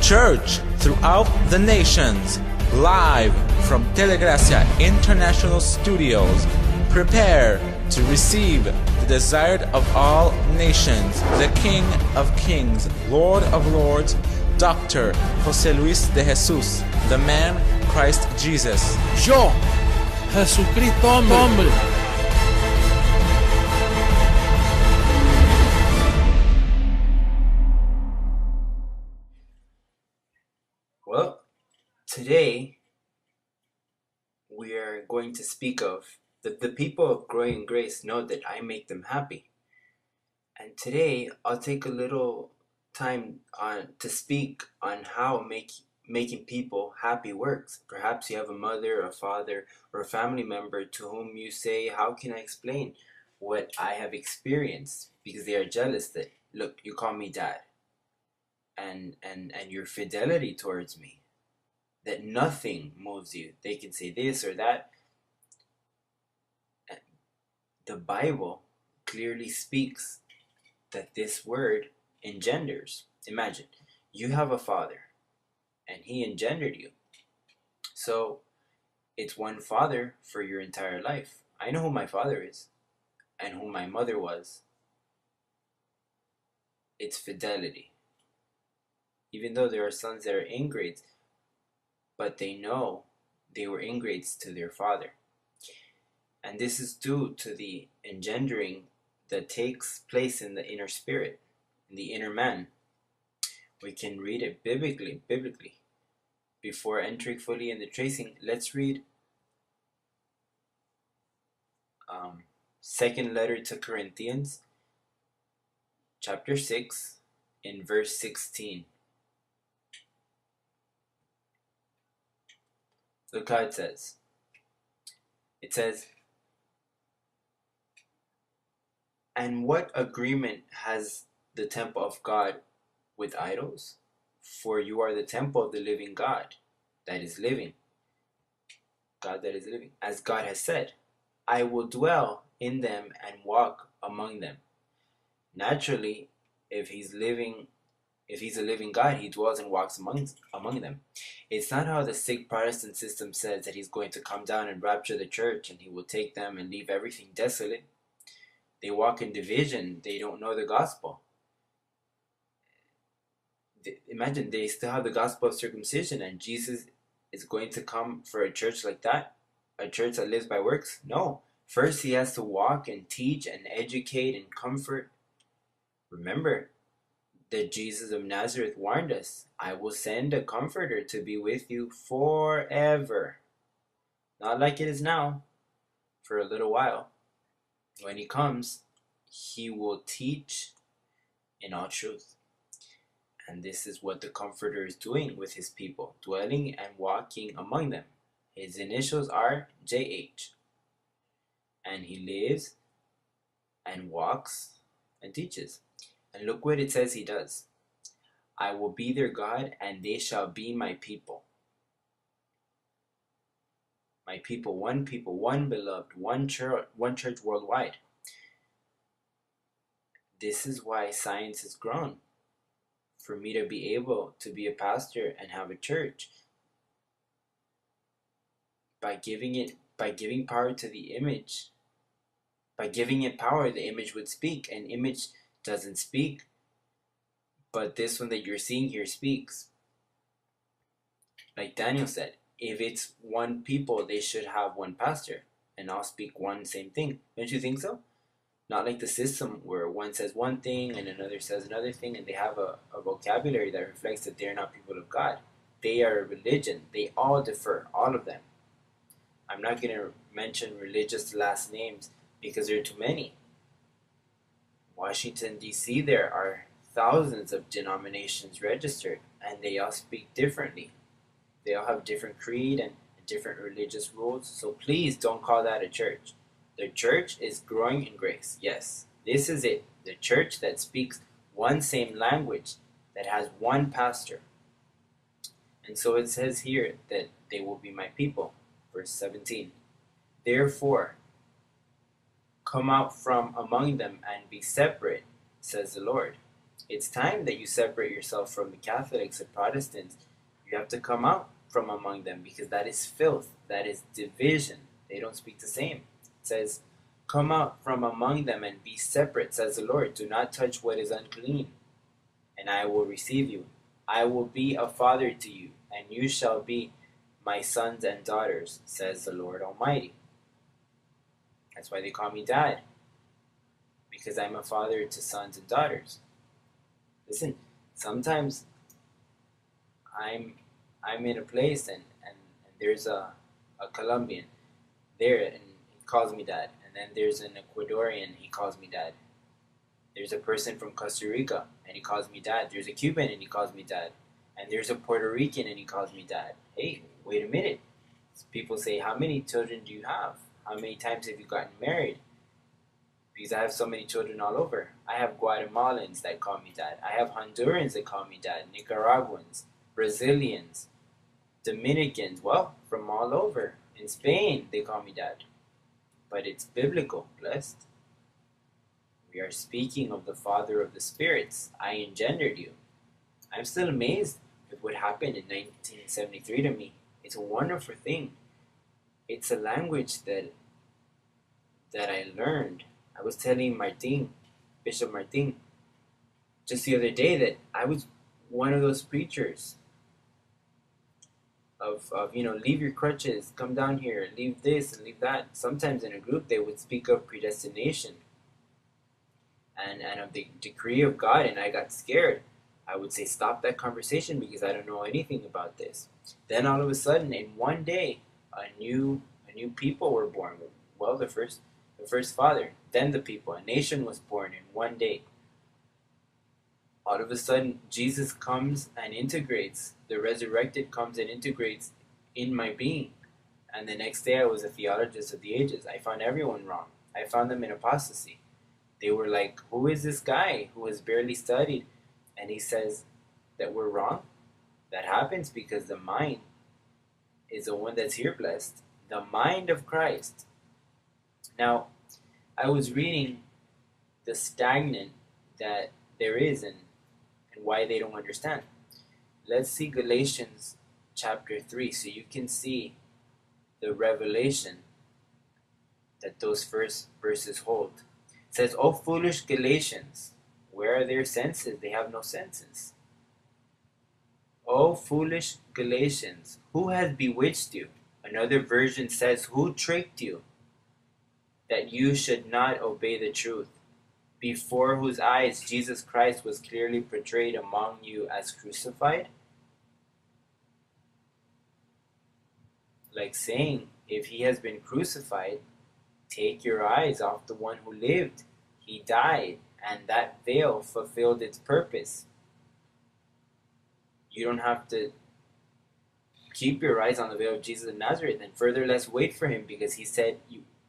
Church throughout the nations, live from Telegracia International Studios. Prepare to receive the desired of all nations, the King of Kings, Lord of Lords, Dr. José Luis de Jesús, the man Christ Jesus. Yo, Jesucristo hombre. Well, today we are going to speak of the people of Growing Grace know that I make them happy. And today I'll take a little time to speak on how making people happy works. Perhaps you have a mother, a father, or a family member to whom you say, how can I explain what I have experienced? Because they are jealous that, look, you call me dad. And your fidelity towards me, that nothing moves you. They can say this or that. The Bible clearly speaks that this word engenders. Imagine, you have a father, and he engendered you. So, it's one father for your entire life. I know who my father is, and who my mother was. It's fidelity. Even though there are sons that are ingrates, but they know they were ingrates to their father. And this is due to the engendering that takes place in the inner spirit, in the inner man. We can read it biblically. Before entering fully in the tracing, let's read second letter to Corinthians, chapter 6, in verse 16. Look how it says. It says, and what agreement has the temple of God with idols? For you are the temple of the living God that is living. God that is living. As God has said, I will dwell in them and walk among them. Naturally, if he's a living God, he dwells and walks among them. It's not how the sick Protestant system says that he's going to come down and rapture the church and he will take them and leave everything desolate. They walk in division. They don't know the gospel. Imagine, they still have the gospel of circumcision, and Jesus is going to come for a church like that? A church that lives by works? No. First, he has to walk and teach and educate and comfort. Remember that Jesus of Nazareth warned us, I will send a comforter to be with you forever. Not like it is now, for a little while. When he comes, he will teach in all truth. And this is what the comforter is doing with his people, dwelling and walking among them. His initials are JH. And he lives and walks and teaches. And look what it says he does. I will be their God, and they shall be my people. My people, one beloved, one church worldwide. This is why science has grown. For me to be able to be a pastor and have a church. By giving power to the image. By giving it power, the image would speak. An image doesn't speak, but this one that you're seeing here speaks. Like Daniel said, if it's one people, they should have one pastor, and all speak one same thing. Don't you think so? Not like the system where one says one thing and another says another thing, and they have a vocabulary that reflects that they're not people of God. They are a religion. They all differ, all of them. I'm not going to mention religious last names because there are too many. Washington, D.C., there are thousands of denominations registered, and they all speak differently. They all have different creed and different religious rules, so please don't call that a church. The church is growing in grace. Yes, this is it. The church that speaks one same language, that has one pastor. And so it says here that they will be my people. Verse 17. Therefore, come out from among them and be separate, says the Lord. It's time that you separate yourself from the Catholics and Protestants. You have to come out from among them, because that is filth. That is division. They don't speak the same. It says, come out from among them and be separate, says the Lord. Do not touch what is unclean, and I will receive you. I will be a father to you, and you shall be my sons and daughters, says the Lord Almighty. That's why they call me Dad, because I'm a father to sons and daughters. Listen, sometimes I'm in a place and there's a Colombian there, and he calls me Dad. And then there's an Ecuadorian, he calls me Dad. There's a person from Costa Rica, and he calls me Dad. There's a Cuban, and he calls me Dad. And there's a Puerto Rican, and he calls me Dad. Hey, wait a minute. People say, how many children do you have? How many times have you gotten married? Because I have so many children all over. I have Guatemalans that call me Dad. I have Hondurans that call me Dad. Nicaraguans, Brazilians, Dominicans, well, from all over. In Spain, they call me Dad. But it's biblical, blessed. We are speaking of the Father of the Spirits. I engendered you. I'm still amazed with what happened in 1973 to me. It's a wonderful thing. It's a language that I learned. I was telling Martin, Bishop Martin, just the other day that I was one of those preachers of leave your crutches, come down here, leave this and leave that. Sometimes in a group they would speak of predestination and of the decree of God, and I got scared. I would say, stop that conversation, because I don't know anything about this. Then all of a sudden, in one day, a new people were born. Well, the first father, then the people. A nation was born in one day. All of a sudden, Jesus comes and integrates. The resurrected comes and integrates in my being. And the next day, I was a theologist of the ages. I found everyone wrong. I found them in apostasy. They were like, who is this guy who has barely studied? And he says that we're wrong. That happens because the mind is the one that's here, blessed. The mind of Christ. Now, I was reading the stagnant that there is and why they don't understand. Let's see Galatians chapter 3 so you can see the revelation that those first verses hold. It says, "O foolish Galatians, where are their senses? They have no senses. O foolish Galatians, who has bewitched you?" Another version says, "Who tricked you, that you should not obey the truth, before whose eyes Jesus Christ was clearly portrayed among you as crucified?" Like saying, if he has been crucified, take your eyes off the one who lived. He died, and that veil fulfilled its purpose. You don't have to keep your eyes on the veil of Jesus of Nazareth, and further less wait for him, because he said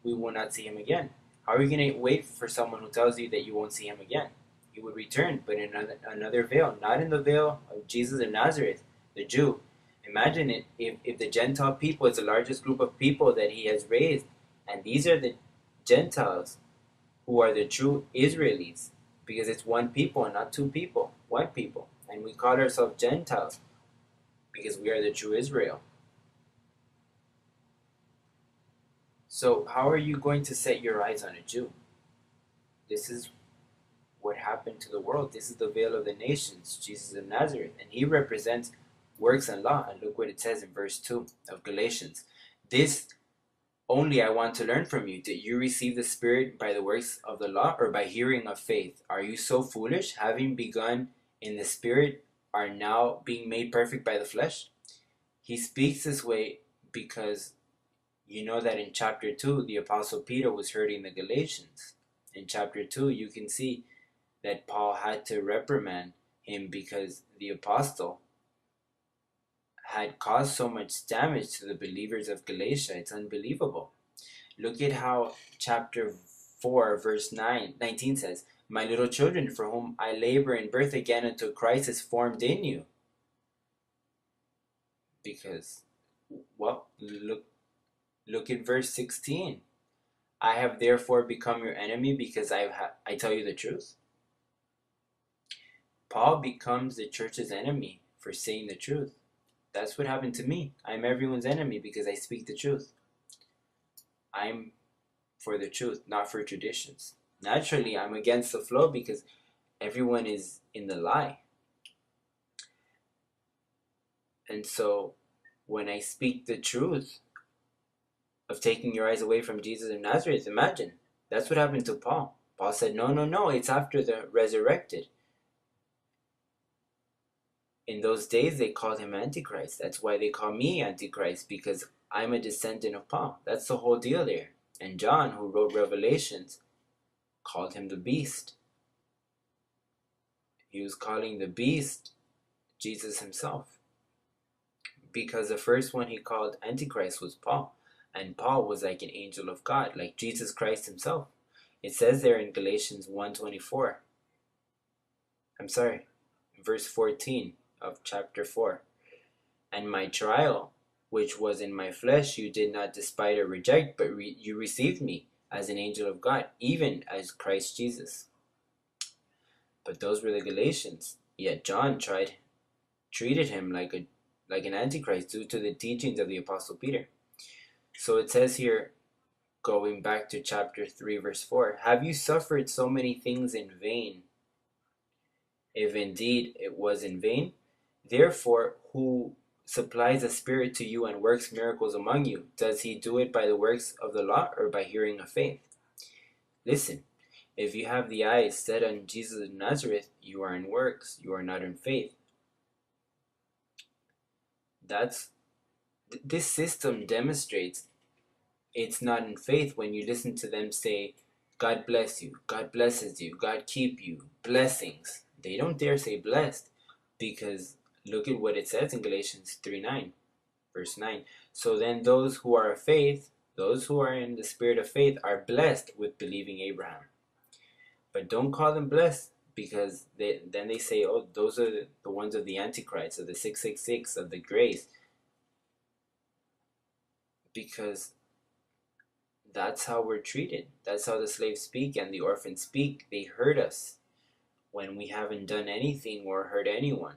we will not see him again. How are you going to wait for someone who tells you that you won't see him again? He would return, but in another veil, not in the veil of Jesus of Nazareth, the Jew. Imagine it if the Gentile people is the largest group of people that he has raised, and these are the Gentiles who are the true Israelites, because it's one people and not two people, one people. And we call ourselves Gentiles because we are the true Israel. So how are you going to set your eyes on a Jew? This is what happened to the world. This is the veil of the nations, Jesus of Nazareth. And he represents works and law. And look what it says in verse 2 of Galatians. "This only I want to learn from you. Did you receive the Spirit by the works of the law, or by hearing of faith? Are you so foolish? Having begun in the Spirit, are now being made perfect by the flesh?" He speaks this way because you know that in chapter 2, the Apostle Peter was hurting the Galatians. In chapter 2, you can see that Paul had to reprimand him because the apostle had caused so much damage to the believers of Galatia. It's unbelievable. Look at how chapter 4, verse 19 says, "My little children, for whom I labor in birth again until Christ is formed in you." Because, well, look at verse 16. "I have therefore become your enemy because I tell you the truth." Paul becomes the church's enemy for saying the truth. That's what happened to me. I'm everyone's enemy because I speak the truth. I'm for the truth, not for traditions. Naturally, I'm against the flow because everyone is in the lie. And so when I speak the truth of taking your eyes away from Jesus of Nazareth, imagine, that's what happened to Paul. Paul said, no, it's after the resurrected. In those days, they called him Antichrist. That's why they call me Antichrist, because I'm a descendant of Paul. That's the whole deal there. And John, who wrote Revelations, called him the beast. He was calling the beast Jesus himself, because the first one he called Antichrist was Paul. And Paul was like an angel of God, like Jesus Christ himself. It says there in Galatians 1:24. Verse 14 of chapter 4. And my trial, which was in my flesh, you did not despise or reject, but you received me as an angel of God, even as Christ Jesus. But those were the Galatians. Yet John treated him like an antichrist due to the teachings of the Apostle Peter. So it says here, going back to chapter 3, verse 4, have you suffered so many things in vain? If indeed it was in vain, therefore, who supplies a spirit to you and works miracles among you, does he do it by the works of the law or by hearing of faith? Listen, if you have the eyes set on Jesus of Nazareth, you are in works, you are not in faith. This system demonstrates it's not in faith when you listen to them say, God bless you, God blesses you, God keep you, blessings. They don't dare say blessed, because look at what it says in Galatians 3:9, verse 9. So then those who are of faith, those who are in the spirit of faith, are blessed with believing Abraham. But don't call them blessed, because then they say, oh, those are the ones of the Antichrist, of the 666, of the grace. Because that's how we're treated. That's how the slaves speak and the orphans speak. They hurt us when we haven't done anything or hurt anyone.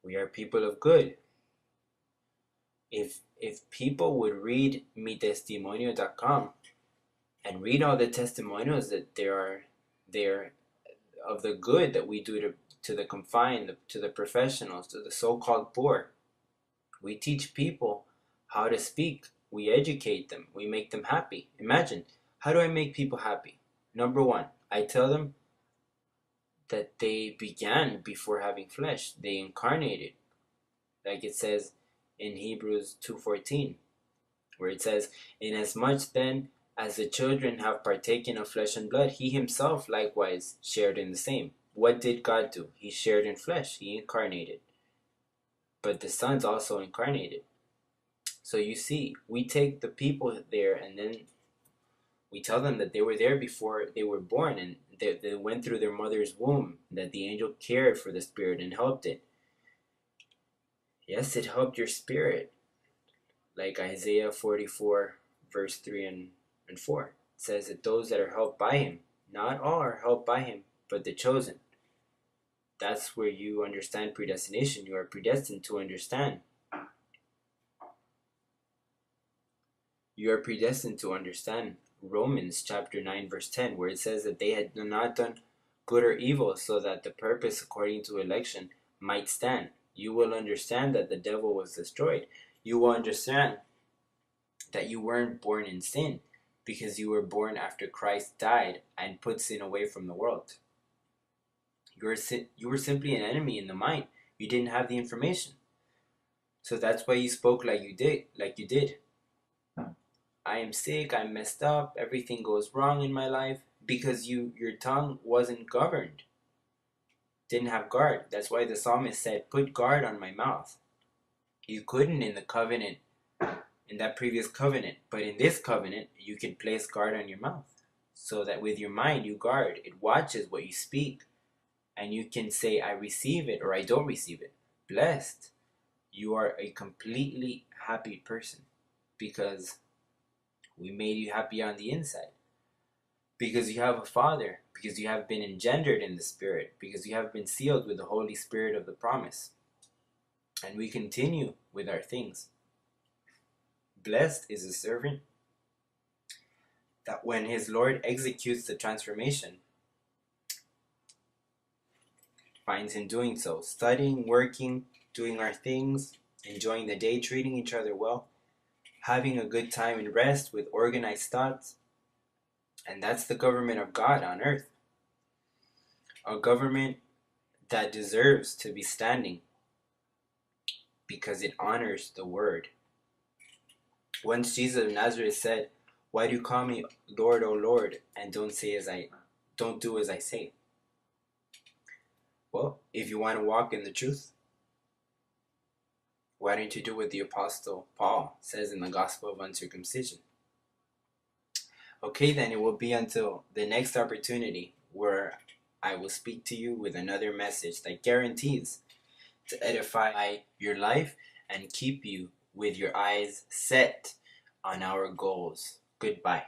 We are people of good. If people would read mitestimonio.com and read all the testimonials that there are there of the good that we do to the confined, to the professionals, to the so-called poor. We teach people how to speak. We educate them. We make them happy. Imagine, how do I make people happy? Number one, I tell them that they began before having flesh. They incarnated. Like it says in Hebrews 2:14, where it says, inasmuch then as the children have partaken of flesh and blood, he himself likewise shared in the same. What did God do? He shared in flesh. He incarnated. But the sons also incarnated. So you see, we take the people there and then we tell them that they were there before they were born, and they went through their mother's womb, that the angel cared for the spirit and helped it. Yes, it helped your spirit. Like Isaiah 44, verse 3 and 4. It says that those that are helped by him, not all are helped by him, but the chosen. That's where you understand predestination. You are predestined to understand. You are predestined to understand Romans chapter 9, verse 10, where it says that they had not done good or evil, so that the purpose according to election might stand. You will understand that the devil was destroyed. You will understand that you weren't born in sin, because you were born after Christ died and put sin away from the world. You were simply an enemy in the mind. You didn't have the information. So that's why you spoke like you did. I am sick, I'm messed up, everything goes wrong in my life, because your tongue wasn't governed. Didn't have guard. That's why the psalmist said, put guard on my mouth. You couldn't in the covenant, in that previous covenant, but in this covenant, you can place guard on your mouth, so that with your mind you guard. It watches what you speak, and you can say, I receive it or I don't receive it. Blessed. You are a completely happy person, because we made you happy on the inside. because you have a Father, because you have been engendered in the Spirit, because you have been sealed with the Holy Spirit of the promise. And we continue with our things. Blessed is the servant that when his Lord executes the transformation, finds him doing so, studying, working, doing our things, enjoying the day, treating each other well, having a good time and rest with organized thoughts. And that's the government of God on earth. A government that deserves to be standing because it honors the word. Once Jesus of Nazareth said, "Why do you call me Lord, O Lord, and don't do as I say?" Well, if you want to walk in the truth, why don't you do what the Apostle Paul says in the Gospel of Uncircumcision? Okay, then it will be until the next opportunity where I will speak to you with another message that guarantees to edify your life and keep you with your eyes set on our goals. Goodbye.